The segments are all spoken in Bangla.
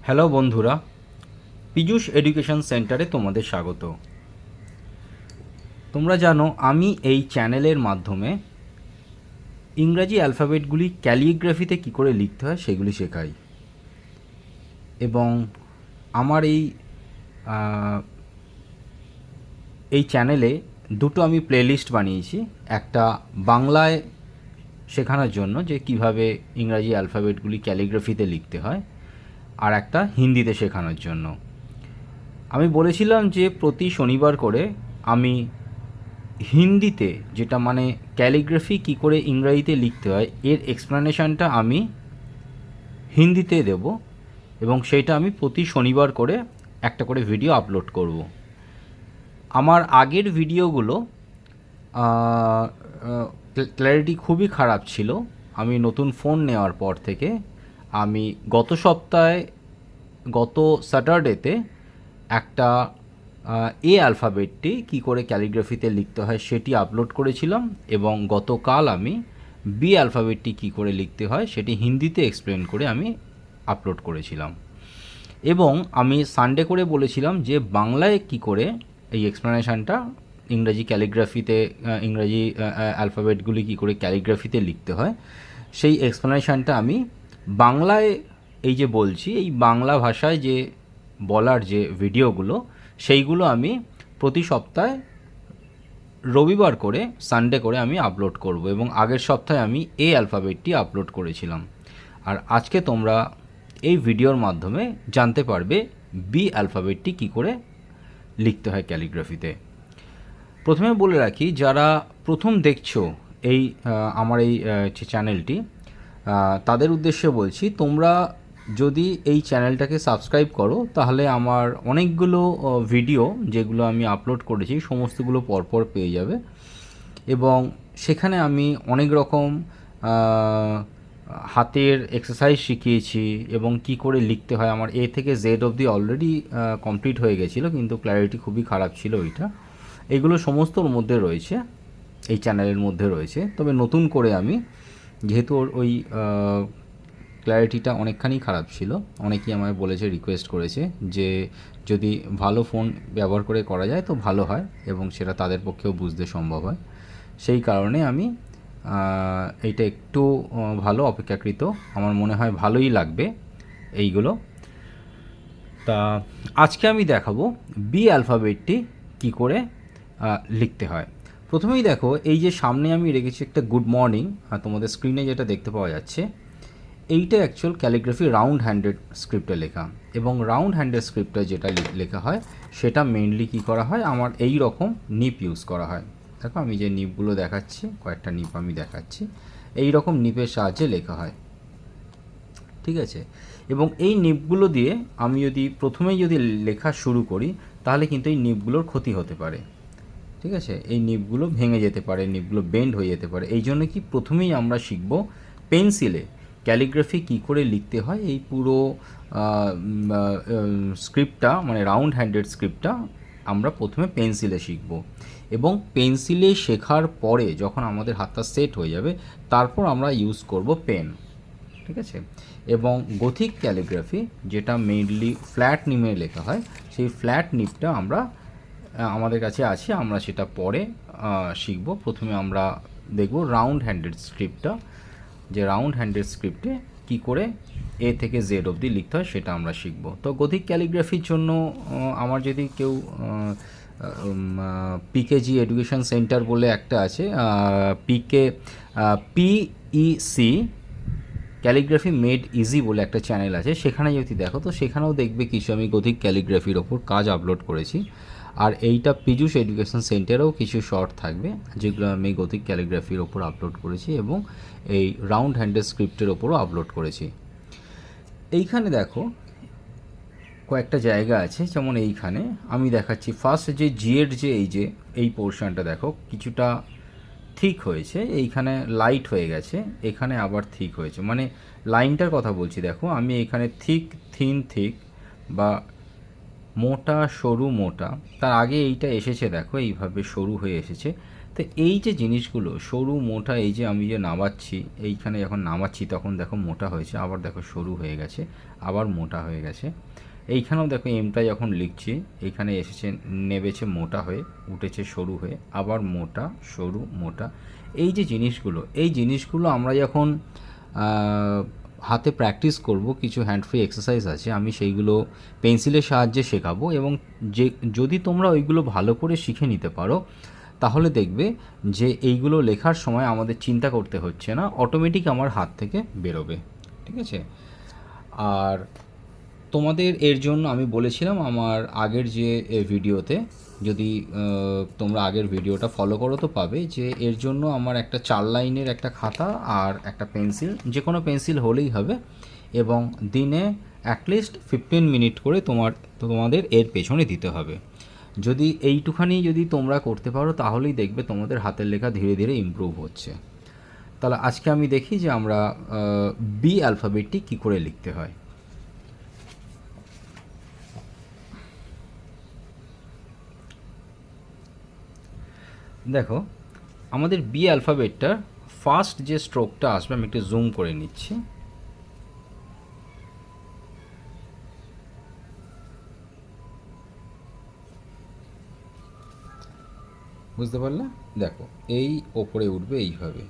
হ্যালো বন্ধুরা, পীযূষ এডুকেশন সেন্টারে তোমাদের স্বাগত। তোমরা জানো আমি এই চ্যানেলের মাধ্যমে ইংরাজি অ্যালফাবেটগুলি ক্যালিগ্রাফিতে কী করে লিখতে হয় সেগুলি শেখাই। এবং আমার এই চ্যানেলে দুটো আমি প্লেলিস্ট বানিয়েছি, একটা বাংলায় শেখানোর জন্য যে কিভাবে ইংরাজি অ্যালফাবেটগুলি ক্যালিগ্রাফিতে লিখতে হয়, আর একটা হিন্দিতে শেখানোর জন্য। আমি বলেছিলাম যে প্রতি শনিবার করে আমি হিন্দিতে, যেটা মানে ক্যালিগ্রাফি কী করে ইংরাজিতে লিখতে হয় এর এক্সপ্লানেশানটা আমি হিন্দিতে দেব, এবং সেইটা আমি প্রতি শনিবার করে একটা করে ভিডিও আপলোড করব। আমার আগের ভিডিওগুলো ক্ল্যারিটি খুবই খারাপ ছিল। আমি নতুন ফোন নেওয়ার পর থেকে আমি গত স্যাটারডেতে একটা এ অ্যালফাবেটটি কী করে ক্যালিগ্রাফিতে লিখতে হয় সেটি আপলোড করেছিলাম, এবং গতকাল আমি বি অ্যালফাবেটটি কী করে লিখতে হয় সেটি হিন্দিতে এক্সপ্লেন করে আমি আপলোড করেছিলাম। এবং আমি সানডে করে বলেছিলাম যে বাংলায় কী করে এই এক্সপ্লেনেশানটা ইংরাজি ক্যালিগ্রাফিতে, ইংরাজি অ্যালফাবেটগুলি কী করে ক্যালিগ্রাফিতে লিখতে হয় সেই এক্সপ্লেনেশানটা আমি বাংলায় এই যে বলছি, এই বাংলা ভাষায় যে বলার যে ভিডিওগুলো সেইগুলো আমি প্রতি সপ্তাহে রবিবার করে, সানডে করে আমি আপলোড করব। এবং আগের সপ্তাহে আমি এ অ্যালফাবেটটি আপলোড করেছিলাম। আর আজকে তোমরা এই ভিডিওর মাধ্যমে জানতে পারবে বি অ্যালফাবেটটি কী করে লিখতে হয় ক্যালিগ্রাফিতে। প্রথমে বলে রাখি, যারা প্রথম দেখছো এই আমার এই চ্যানেলটি, তাদের উদ্দেশ্যে বলছি, তোমরা যদি এই চ্যানেলটাকে সাবস্ক্রাইব করো তাহলে আমার অনেকগুলো ভিডিও যেগুলো আমি আপলোড করেছি সমস্তগুলো পরপর পেয়ে যাবে। এবং সেখানে আমি অনেক রকম হাতের এক্সারসাইজ শিখিয়েছি, এবং কি করে লিখতে হয়। আমার এ থেকে জেড অবধি অলরেডি কমপ্লিট হয়ে গেছিলো, কিন্তু ক্ল্যারিটি খুবই খারাপ ছিল ওইটা। এইগুলো সমস্তর মধ্যে রয়েছে, এই চ্যানেলের মধ্যে রয়েছে। তবে নতুন করে আমি, যেহেতু ওই ক্ল্যারিটিটা অনেকখানি খারাপ ছিল, অনেকেই আমায় বলেছে, রিকোয়েস্ট করেছে যে যদি ভালো ফোন ব্যবহার করে করা যায় তো ভালো হয়, এবং সেটা তাদের পক্ষেও বুঝতে সম্ভব হয়। সেই কারণে আমি এইটা একটু ভালো অপেক্ষাকৃত, আমার মনে হয় ভালোই লাগবে এইগুলো। তা আজকে আমি দেখাবো বি অ্যালফাবেটটি কী করে লিখতে হয়। প্রথমেই দেখো, এই যে সামনে আমি রেখেছি একটা গুড মর্নিং, তোমাদের স্ক্রিনে যেটা দেখতে পাওয়া যাচ্ছে, এইটা অ্যাকচুয়াল ক্যালিগ্রাফি রাউন্ড হ্যান্ডেড স্ক্রিপ্টে লেখা। এবং রাউন্ড হ্যান্ডেড স্ক্রিপ্টে যেটা লেখা হয় সেটা মেইনলি কী করা হয়, আমার এই রকম নিপ ইউজ করা হয়। দেখো আমি যে নিপগুলো দেখাচ্ছি, কয়েকটা নিপ আমি দেখাচ্ছি, এই রকম নিপের সাহায্যে লেখা হয়, ঠিক আছে। এবং এই নিপগুলো দিয়ে আমি যদি প্রথমেই লেখা শুরু করি তাহলে কিন্তু এই নিপগুলোর ক্ষতি হতে পারে, ঠিক আছে। এই নিপগুলো ভেঙে যেতে পারে, নিপগুলো বেন্ড হয়ে যেতে পারে। এই জন্য কি প্রথমেই আমরা শিখব পেন্সিলে ক্যালিগ্রাফি কী করে লিখতে হয়। এই পুরো স্ক্রিপ্টটা, মানে রাউন্ড হ্যান্ডেড স্ক্রিপ্টটা আমরা প্রথমে পেন্সিলে শিখব, এবং পেন্সিলে শেখার পরে যখন আমাদের হাতটা সেট হয়ে যাবে তারপর আমরা ইউজ করব পেন, ঠিক আছে। এবং গথিক ক্যালিগ্রাফি, যেটা মেইনলি ফ্ল্যাট নিমে লেখা হয়, সেই ফ্ল্যাট নিপটা আমাদের কাছে আছে, আমরা সেটা পরে শিখব। প্রথমে আমরা দেখব রাউন্ড হ্যান্ডেড স্ক্রিপ্টটা, যে রাউন্ড হ্যান্ডেড স্ক্রিপ্টে কী করে এ থেকে জেড অবধি লিখতে হয় সেটা আমরা শিখব। তো গথিক ক্যালিগ্রাফির জন্য আমার যদি কেউ পিকেজি এডুকেশন সেন্টার বলে একটা আছে, পিইসি ক্যালিগ্রাফি মেড ইজি বলে একটা চ্যানেল আছে, সেখানে যদি দেখো তো সেখানেও দেখবে কিছু আমি গথিক ক্যালিগ্রাফির ওপর কাজ আপলোড করেছি। আর এইটা পীযূষ এডুকেশন সেন্টারেও কিছু শর্ট থাকবে যেগুলো আমি গথিক ক্যালিগ্রাফির ওপর আপলোড করেছি, এবং এই রাউন্ড হ্যান্ডেড স্ক্রিপ্টের ওপরও আপলোড করেছি। এইখানে দেখো কয়েকটা জায়গা আছে, যেমন এইখানে আমি দেখাচ্ছি ফার্স্ট যে জিয়ের যে এই পোর্শনটা দেখো কিছুটা থিক হয়েছে, এইখানে লাইট হয়ে গেছে, এখানে আবার থিক হয়েছে, মানে লাইনটার কথা বলছি। দেখো আমি এখানে থিক, থিন, থিক বা মোটা, সরু, মোটা, তার আগে এইটা এসেছে দেখো এইভাবে সরু হয়ে এসেছে, তো এই যে জিনিসগুলো সরু মোটা, এই যে আমি যে নামাচ্ছি, এইখানে যখন নামাচ্ছি তখন দেখো মোটা হয়েছে, আবার দেখো সরু হয়ে গেছে, আবার মোটা হয়ে গেছে। এইখানেও দেখো এমটা যখন লিখছি, এইখানে এসেছে নেবেছে মোটা হয়ে, উঠেছে সরু হয়ে, আবার মোটা সরু মোটা। এই যে জিনিসগুলো, এই জিনিসগুলো আমরা যখন হাতে প্র্যাকটিস করব, কিছু হ্যান্ড ফ্রি এক্সারসাইজ আছে, আমি সেইগুলো পেন্সিলের সাহায্যে শেখাবো। এবং যে যদি তোমরা ওইগুলো ভালো করে শিখে নিতে পারো, তাহলে দেখবে যে এইগুলো লেখার সময় আমাদের চিন্তা করতে হচ্ছে না, অটোমেটিক আমার হাত থেকে বেরোবে। ঠিক আছে? আর তোমাদের এর জন্য আমি বলেছিলাম আমার আগের যে ভিডিওতে, যদি তোমরা আগের ভিডিওটা ফলো করো তো পাবে যে এর জন্য আমার একটা 4 লাইনের একটা খাতা আর একটা পেন্সিল, যে কোনো পেন্সিল হলেই হবে, এবং দিনে অ্যাটলিস্ট 15 মিনিট করে তোমাদের এর পেছনে দিতে হবে। যদি এইটুখানি যদি তোমরা করতে পারো, তাহলেই দেখবে তোমাদের হাতের লেখা ধীরে ধীরে ইমপ্রুভ হচ্ছে। তাহলে আজকে আমি দেখি যে আমরা বি অ্যালফাবেটটি কী করে লিখতে হয়। দেখো, আমাদের বি অ্যালফাবেটটার ফার্স্ট যে স্ট্রোকটা আসবে, আমি একটু জুম করে নিচ্ছি। বুঝতে পারলে? দেখো, এই ওপরে উঠবে এইভাবে।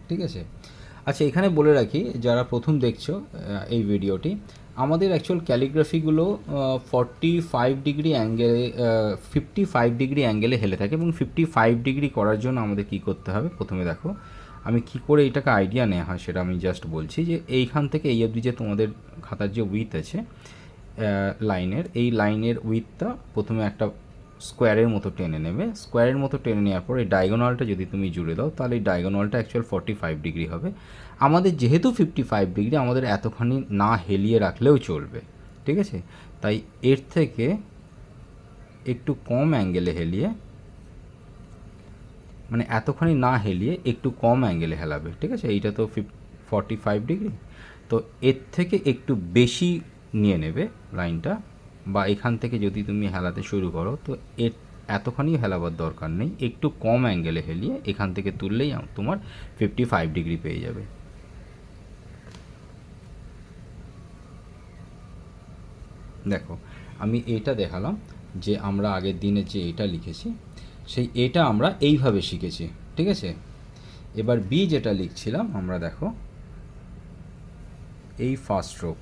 ঠিক আছে? আচ্ছা, এখানে বলে রাখি যারা প্রথম দেখছো এই ভিডিওটি, আমাদের অ্যাকচুয়াল ক্যালিগ্রাফিগুলো 45 ডিগ্রি অ্যাঙ্গেলে 55 ডিগ্রি অ্যাঙ্গেলে হেলে থাকে, এবং 55 ডিগ্রি করার জন্য আমাদের কী করতে হবে, প্রথমে দেখো আমি কি করে এটাকে আইডিয়া নেওয়া হয় সেটা আমি জাস্ট বলছি। যে এইখান থেকে এই অবধি যে তোমাদের খাতার যে উইথ আছে লাইনের, এই লাইনের উইথটা প্রথমে একটা স্কোয়ারের মতো টেনে নেবে। স্কোয়ারের মতো টেনে নেওয়ার পর এই ডায়াগোনালটা যদি তুমি জুড়ে দাও, তাহলে এই ডায়াগোনালটা অ্যাকচুয়াল 45 ডিগ্রি হবে। আমাদের যেহেতু 55 ডিগ্রি, আমাদের এতখানি না হেলিয়ে রাখলেও চলবে। ঠিক আছে? তাই এর থেকে একটু কম অ্যাঙ্গেলে হেলিয়ে, মানে এতখানি না হেলিয়ে একটু কম অ্যাঙ্গেলে হেলাবে। ঠিক আছে? এইটা তো 45 ডিগ্রি, তো এর থেকে একটু বেশি নিয়ে নেবে লাইনটা, বা এখান থেকে যদি তুমি হেলাতে শুরু করো, তো এর এতখানি হেলাবার দরকার নেই, একটু কম অ্যাঙ্গেলে হেলিয়ে এখান থেকে তুললেই তোমার 55 ডিগ্রি পেয়ে যাবে। দেখো, আমি এটা দেখালাম যে আমরা আগের দিনে যে এটা লিখেছি, সেই এটা আমরা এইভাবে শিখেছি। ঠিক আছে? এবার বি যেটা লিখছিলাম আমরা, দেখো এই ফার্স্ট স্ট্রোক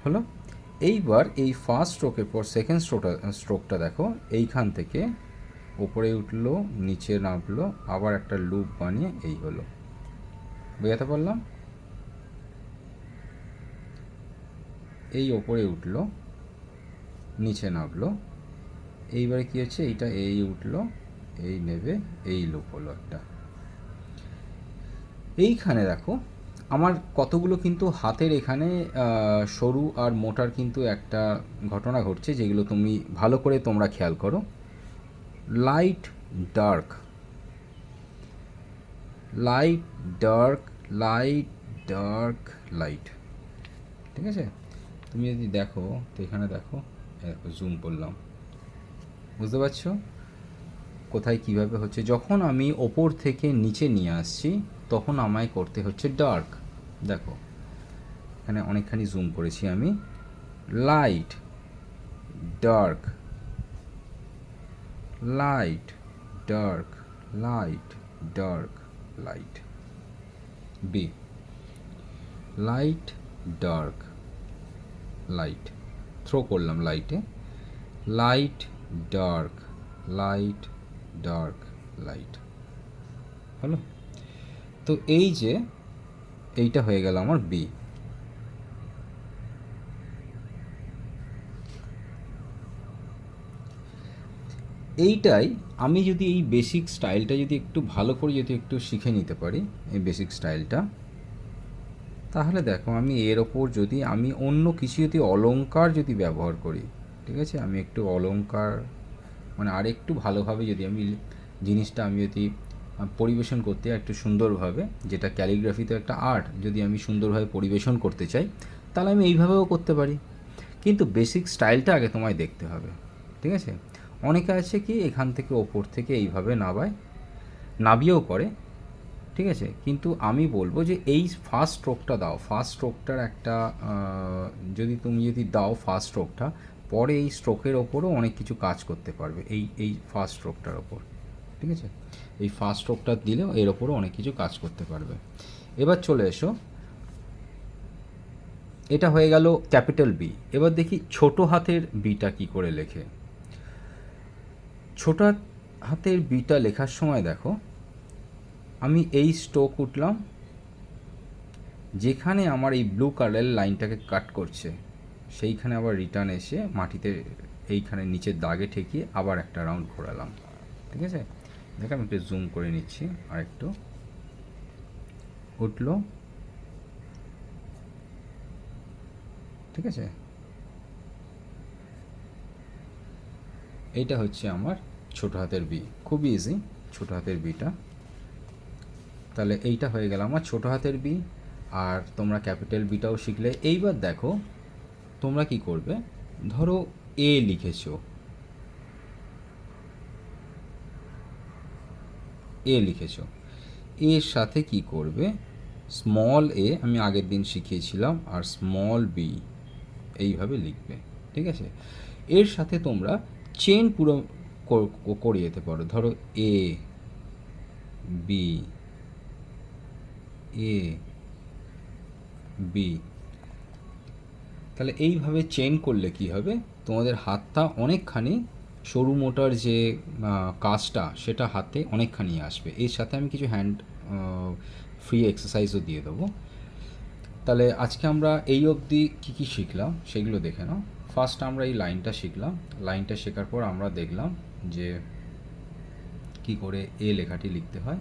হলো। এইবার এই ফার্স্ট স্ট্রোকের পর সেকেন্ড স্ট্রোকটা দেখো, এইখান থেকে ওপরে উঠলো, নিচে নামলো, আবার একটা লুপ বানিয়ে এই হলো। বোঝাতে পারলাম? এই ওপরে উঠলো, নিচে নামলো, এইবারে কী হচ্ছে, এইটা এই উঠলো, এই নেবে, এই লুপ হলো একটা। এইখানে দেখো আমার কতগুলো কিন্তু হাতের এখানে সরু আর মোটার কিন্তু একটা ঘটনা ঘটছে, যেগুলো তুমি ভালো করে তোমরা খেয়াল করো। Light dark, light dark, light dark, light. ঠিক আছে? তুমি যদি দেখো, তো এখানে দেখো, জুম করলাম, বুঝতে পারছো কোথায় কিভাবে হচ্ছে। যখন আমি ওপর থেকে নিচে নিয়ে আসছি, তখন আমায় করতে হচ্ছে ডার্ক। দেখো, এখানে অনেকখানি জুম করেছি আমি। Light dark, light dark, light dark, light. বি, লাইট ডার্ক, লাইট, থ্রো করলাম লাইটে, light dark, light dark, light হলো। তো এই যে এইটা হয়ে গেল আমার বি। এইটাই আমি যদি এই বেসিক স্টাইলটা যদি একটু ভালো করে যদি একটু শিখে নিতে পারি, এই বেসিক স্টাইলটা, তাহলে দেখো আমি এর ওপর যদি আমি অন্য কিছু যদি অলংকার যদি ব্যবহার করি, ঠিক আছে, আমি একটু অলংকার মানে আর একটু ভালোভাবে যদি আমি জিনিসটা আমি যদি পরিবেশন করতে একটু সুন্দরভাবে, যেটা ক্যালিগ্রাফিতে একটা আর্ট, যদি আমি সুন্দরভাবে পরিবেশন করতে চাই, তাহলে আমি এইভাবেও করতে পারি। কিন্তু বেসিক স্টাইলটা আগে তোমায় দেখতে হবে। ঠিক আছে। অনেকে আছে কি এখান থেকে ওপর থেকে এইভাবে নাবিয়েও করে, ঠিক আছে। কিন্তু আমি বলবো যে এই ফার্স্ট স্ট্রোকটা দাও, ফার্স্ট স্ট্রোকটার একটা যদি দাও ফার্স্ট স্ট্রোকটা, পরে এই স্ট্রোকের ওপরও অনেক কিছু কাজ করতে পারবে, এই ফার্স্ট স্ট্রোকটার ওপর, ঠিক আছে। এই ফার্স্ট স্ট্রোকটা দিলেও এর ওপরও অনেক কিছু কাজ করতে পারবে। এবার চলে এসো, এটা হয়ে গেল ক্যাপিটাল বি। এবার দেখি ছোট হাতের বিটা কি করে লেখে। ছোট হাতের বিটা লেখার সময় দেখো, আমি এই স্ট্রোক উঠলাম, যেখানে আমার এই ব্লু কালারের লাইনটাকে কাট করছে সেইখানে আবার রিটার্ন এসে মাটিতে এইখানে নিচের দাগে ঠেকিয়ে আবার একটা রাউন্ড ঘোরালাম, ঠিক আছে। দেখো আমি একটু জুম করে নিচ্ছি, আর একটু উঠলো, ঠিক আছে। এইটা হচ্ছে আমার ছোট হাতের বি, খুবই ইজি ছোট হাতের বিটা। তাহলে এইটা হয়ে গেল আমার ছোট হাতের বি, আর তোমরা ক্যাপিটাল বিটাও শিখলে। এইবার দেখো তোমরা কি করবে, ধরো এ লিখেছো, এর সাথে কি করবে, স্মল এ আমি আগের দিন শিখিয়েছিলাম, আর স্মল বি এইভাবে লিখবে, ঠিক আছে। এর সাথে তোমরা চেন পুরো করিয়ে যেতে পারো, ধরো এ বি, এ বি, তাহলে এইভাবে চেন করলে কি হবে, তোমাদের হাতটা অনেকখানি সরু মোটার যে কাজটা সেটা হাতে অনেকখানি আসবে। এর সাথে আমি কিছু হ্যান্ড ফ্রি এক্সারসাইজও দিয়ে দেবো। তাহলে আজকে আমরা এই অবধি কী কী শিখলাম সেগুলো দেখে নাও। ফার্স্ট আমরা এই লাইনটা শিখলাম, লাইনটা শেখার পর আমরা দেখলাম যে কি করে এ লেখাটি লিখতে হয়,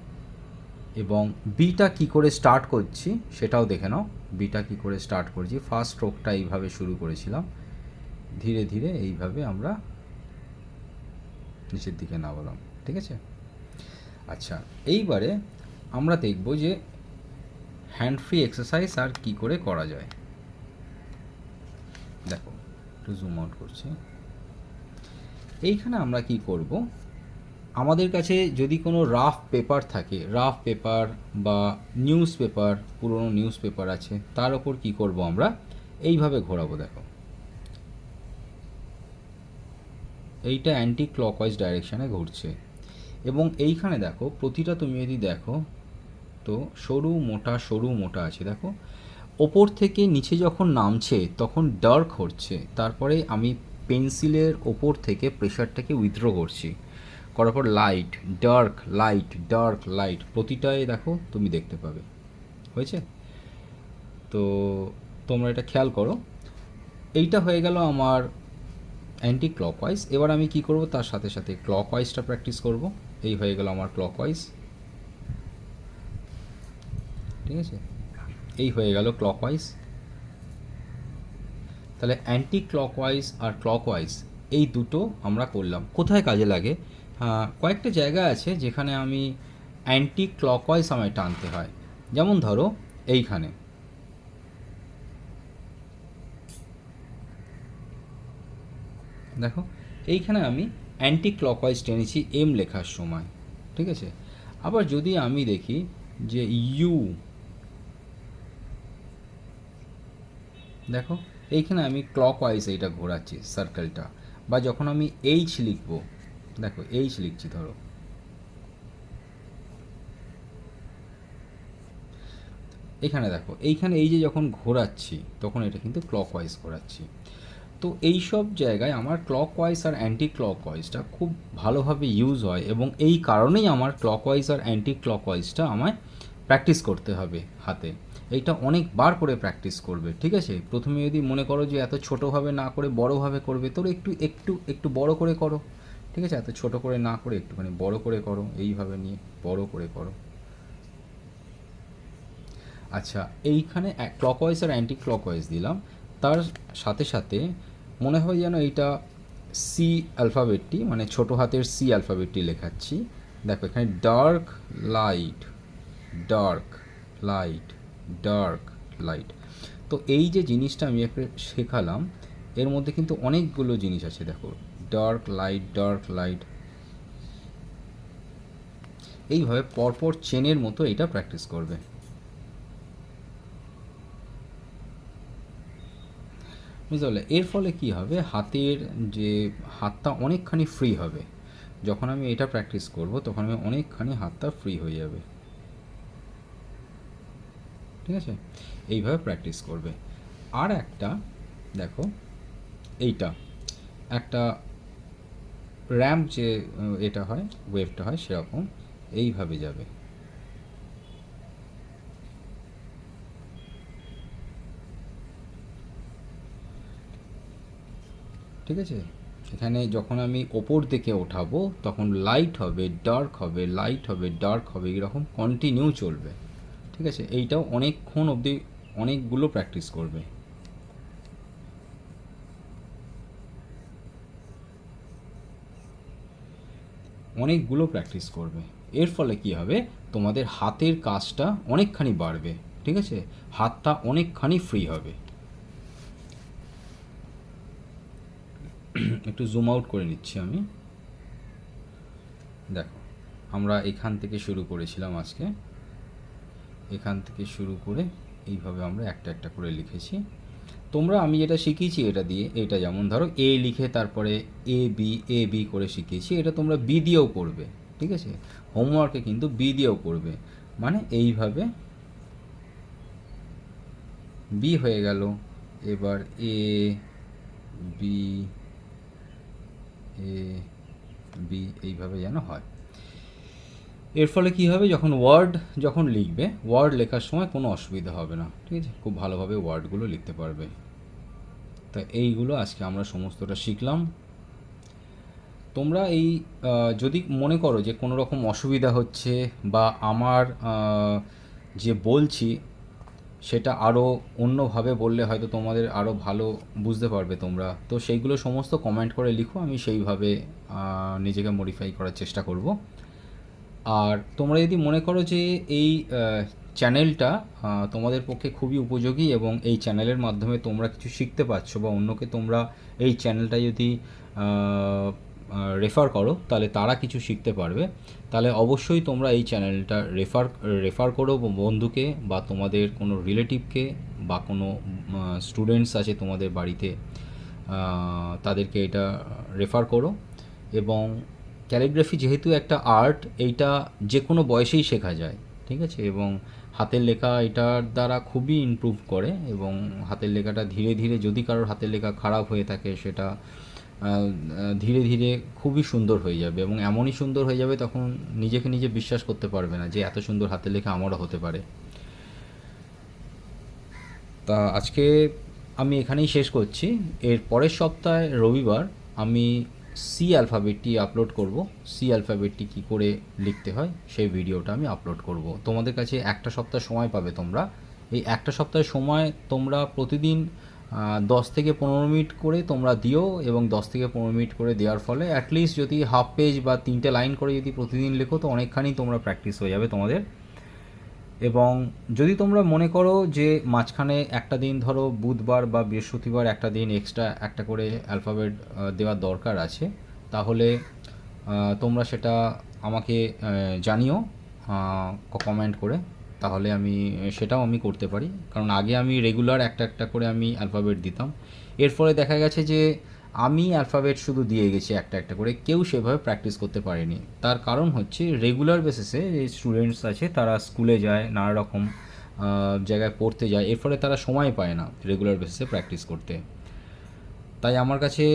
এবং বিটা কি করে স্টার্ট করছি সেটাও দেখে নাও। বিটা কি করে স্টার্ট করছি, ফার্স্ট স্ট্রোকটা এইভাবে শুরু করেছিলাম, ধীরে ধীরে এইভাবে আমরা নিচের দিকে নামালাম, ঠিক আছে। আচ্ছা, এইবারে আমরা দেখব যে হ্যান্ড ফ্রি এক্সারসাইজ আর কি করে করা যায়। দেখো একটু জুম আউট করছি। এইখানে আমরা কি করব, আমাদের কাছে যদি কোনো রাফ পেপার থাকে, রাফ পেপার বা নিউজ পেপার, পুরনো নিউজ পেপার আছে, তার ওপর কি করব আমরা এইভাবে ঘোরাবো। দেখো এইটা অ্যান্টি ক্লকওয়াইজ ডাইরেকশানে ঘুরছে, এবং এইখানে দেখো প্রতিটা তুমি যদি দেখো তো সরু মোটা আছে। দেখো ওপর থেকে নিচে যখন নামছে তখন ডার্ক হচ্ছে, তারপরে আমি পেন্সিলের ওপর থেকে প্রেশারটাকে উইথড্র করছি, করার পর light dark light dark light প্রতিটায় দেখো তুমি দেখতে পাবে, হয়েছে। তো তোমরা এটা খেয়াল করো। এইটা হয়ে গেল আমার অ্যান্টি ক্লকওয়াইজ। এবার আমি কি করব, তার সাথে সাথে ক্লকওয়াইজটা প্র্যাকটিস করব। এই হয়ে গেল আমার ক্লকওয়াইজ, ঠিক আছে। এই হয়ে গেল ক্লকওয়াইজ। তাহলে অ্যান্টি ক্লকওয়াইজ আর ক্লকওয়াইজ এই দুটো আমরা করলাম। কোথায় কাজে লাগে, কয়েকটা জায়গা আছে যেখানে আমি অ্যান্টি ক্লকওয়াইজ আমায় টানতে হয়। যেমন ধরো এইখানে, দেখো এইখানে আমি অ্যান্টি ক্লকওয়াইজ টেনেছি এম লেখার সময়, ঠিক আছে। আবার যদি আমি দেখি যে ইউ, দেখো এইখানে আমি ক্লকওয়াইজ এইটা ঘোরাচ্ছি সার্কেলটা। বা যখন আমি এইচ লিখব, দেখো এইচ লিখছি, ধরো এখানে দেখো এইখানে এই যে যখন ঘোরাচ্ছি তখন এটা কিন্তু ক্লকওয়াইজ ঘোরাচ্ছি। তো এই সব জায়গায় আমার ক্লকওয়াইজ আর অ্যান্টি ক্লকওয়াইজটা খুব ভালোভাবে ইউজ হয়, এবং এই কারণেই আমার ক্লকওয়াইজ আর অ্যান্টি ক্লকওয়াইজটা আমায় প্র্যাকটিস করতে হবে হাতে। এইটা অনেকবার করে প্র্যাকটিস করবে, ঠিক আছে। প্রথমে যদি মনে করো যে এত ছোটোভাবে না করে বড়োভাবে করবে, তোর একটু একটু একটু বড় করে করো, ঠিক আছে। এত ছোটো করে না করে একটুখানি বড় করে করো, এইভাবে নিয়ে বড় করে করো। আচ্ছা, এইখানে ক্লকওয়াইজ আর অ্যান্টি ক্লকওয়াইজ দিলাম, তার সাথে সাথে মনে হয় যেন এইটা সি অ্যালফাবেটটি, মানে ছোটো হাতের সি অ্যালফাবেটটি লেখাচ্ছি। দেখো এখানে dark light dark light dark light. তো এই যে জিনিসটা আমি একটা শেখালাম, এর মধ্যে কিন্তু অনেকগুলো জিনিস আছে। দেখো ডার্ক লাইট, ডার্ক লাইট, এইভাবে পরপর চেনের মতো এটা প্র্যাকটিস করবে। বুঝতে পারলে? এর ফলে কি হবে, হাতের যে হাতটা অনেকখানি ফ্রি হবে। যখন আমি এটা প্র্যাকটিস করব তখন আমি অনেকখানি হাতটা ফ্রি হয়ে যাবে। ঠিক আছে, এইভাবে প্র্যাকটিস করবে। আর একটা দেখো, এইটা একটা র্যাম্প যে এটা হয়, ওয়েভটা হয়, সেরকম এইভাবে যাবে। ঠিক আছে, এখানে যখন আমি ওপর দিকে ওঠাবো তখন লাইট হবে, ডার্ক হবে, লাইট হবে, ডার্ক হবে, এরকম কন্টিনিউ চলবে। ঠিক আছে, এইটাও অনেকক্ষণ অবধি অনেকগুলো প্র্যাকটিস করবে। অনেকগুলো প্র্যাকটিস করবে। এর ফলে কি হবে, তোমাদের হাতের কাজটা অনেকখানি বাড়বে। ঠিক আছে, হাতটা অনেকখানি ফ্রি হবে। একটু জুম আউট করে নিচ্ছি আমি। দেখো, আমরা এখান থেকে শুরু করেছিলাম আজকে, এখান থেকে শুরু করে এইভাবে আমরা একটা একটা করে লিখেছি। তোমরা, আমি যেটা শিখিয়েছি এটা দিয়ে, এটা যেমন ধরো এ লিখে তারপরে এ বি করে শিখিয়েছি, এটা তোমরা বি দিয়েও করবে। ঠিক আছে, হোমওয়ার্কে কিন্তু বি দিয়েও করবে। মানে এইভাবে বি হয়ে গেল, এবার এ বি, এ বি, এইভাবে যেন হয়। এর ফলে কি হবে, যখন লিখবে, ওয়ার্ড লেখার সময় কোনো অসুবিধা হবে না। ঠিক আছে, খুব ভালোভাবে ওয়ার্ডগুলো লিখতে পারবে। তা এইগুলো আজকে আমরা সমস্তটা শিখলাম। তোমরা এই যদি মনে করো যে কোনো রকম অসুবিধা হচ্ছে, বা আমার যে বলছি সেটা আরও অন্যভাবে বললে হয়তো তোমাদের আরও ভালো বুঝতে পারবে তোমরা, তো সেইগুলো সমস্ত কমেন্ট করে লিখো, আমি সেইভাবে নিজেকে মডিফাই করার চেষ্টা করব। আর তোমরা যদি মনে করো যে এই চ্যানেলটা তোমাদের পক্ষে খুবই উপযোগী এবং এই চ্যানেলের মাধ্যমে তোমরা কিছু শিখতে পারছো, বা অন্যকে তোমরা এই চ্যানেলটা যদি রেফার করো তাহলে তারা কিছু শিখতে পারবে, তাহলে অবশ্যই তোমরা এই চ্যানেলটা রেফার করো বন্ধুকে, বা তোমাদের কোনো রিলেটিভকে, বা কোনো স্টুডেন্টস আছে তোমাদের বাড়িতে, তাদেরকে এটা রেফার করো। এবং ক্যালিগ্রাফি যেহেতু একটা আর্ট, এইটা যে কোনো বয়সেই শেখা যায়। ঠিক আছে, এবং হাতের লেখা এটার দ্বারা খুবই ইমপ্রুভ করে, এবং হাতের লেখাটা ধীরে ধীরে, যদি কারোর হাতের লেখা খারাপ হয়ে থাকে, সেটা ধীরে ধীরে খুবই সুন্দর হয়ে যাবে, এবং এমনই সুন্দর হয়ে যাবে তখন নিজেকে নিজে বিশ্বাস করতে পারবে না যে এত সুন্দর হাতের লেখা আমারও হতে পারে। তা আজকে আমি এখানেই শেষ করছি। এর পরের সপ্তাহে রবিবার আমি সি অ্যালফাবেটটি আপলোড করব। সি অ্যালফাবেটটি কী করে লিখতে হয় সেই ভিডিওটা আমি আপলোড করব। তোমাদের কাছে একটা সপ্তাহ সময় পাবে তোমরা। এই একটা সপ্তাহের সময় তোমরা প্রতিদিন 10 থেকে 15 মিনিট করে তোমরা দিও, এবং 10 থেকে 15 মিনিট করে দেওয়ার ফলে অ্যাটলিস্ট যদি হাফ পেজ বা 3টে লাইন করে যদি প্রতিদিন লেখো, তো অনেকখানি তোমরা প্র্যাকটিস হয়ে যাবে তোমাদের। এবং যদি তোমরা মনে করো যে মাঝখানে একটা দিন, ধরো বুধবার বা বৃহস্পতিবার একটা দিন এক্সট্রা একটা করে অ্যালফাবেট দেওয়ার দরকার আছে, তাহলে তোমরা সেটা আমাকে জানিও কমেন্ট করে, তাহলে সেটাও আমি করতে পারি। কারণ আগে আমি রেগুলার একটা একটা করে আমি অ্যালফাবেট দিতাম, এর ফলে দেখা গেছে যে আমি অ্যালফাবেট শুধু দিয়ে গেছি একটা একটা করে, কেউ সেভাবে প্র্যাকটিস করতে পারেনি। তার কারণ হচ্ছে রেগুলার বেসিসে যে স্টুডেন্টস আছে তারা স্কুলে যায়, নানা রকম জায়গায় পড়তে যায়, এর ফলে তারা সময় পায় না রেগুলার বেসিসে প্র্যাকটিস করতে। তাই আমার কাছে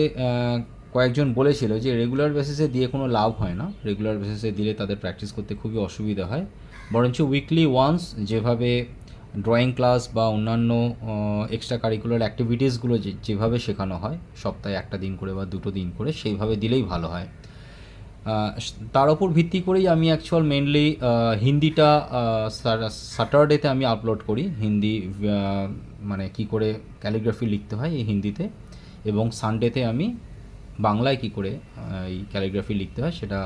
কয়েকজন বলেছিল যে রেগুলার বেসিসে দিয়ে কোনো লাভ হয় না, রেগুলার বেসিসে দিলে তাদের প্র্যাকটিস করতে খুবই অসুবিধা হয়, বরঞ্চ উইকলি ওয়ান্স যেভাবে ড্রয়িং ক্লাস বা অন্যান্য এক্সট্রা কারিকুলার অ্যাক্টিভিটিসগুলো যেভাবে শেখানো হয়, সপ্তাহে একটা দিন করে বা 2টো দিন করে, সেইভাবে দিলেই ভালো হয়। তার ওপর ভিত্তি করেই আমি মেনলি হিন্দিটা স্যাটারডেতে আমি আপলোড করি, হিন্দি মানে কি করে ক্যালিগ্রাফি লিখতে হয় এই হিন্দিতে, এবং সানডেতে আমি বাংলায় কি করে এই ক্যালিগ্রাফি লিখতে হয় সেটা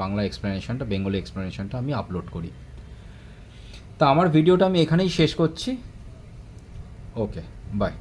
বাংলা এক্সপ্লেনেশনটা, বেঙ্গলি এক্সপ্লেনেশনটা আমি আপলোড করি। তা আমার ভিডিওটা আমি এখানেই শেষ করছি। ওকে, বাই।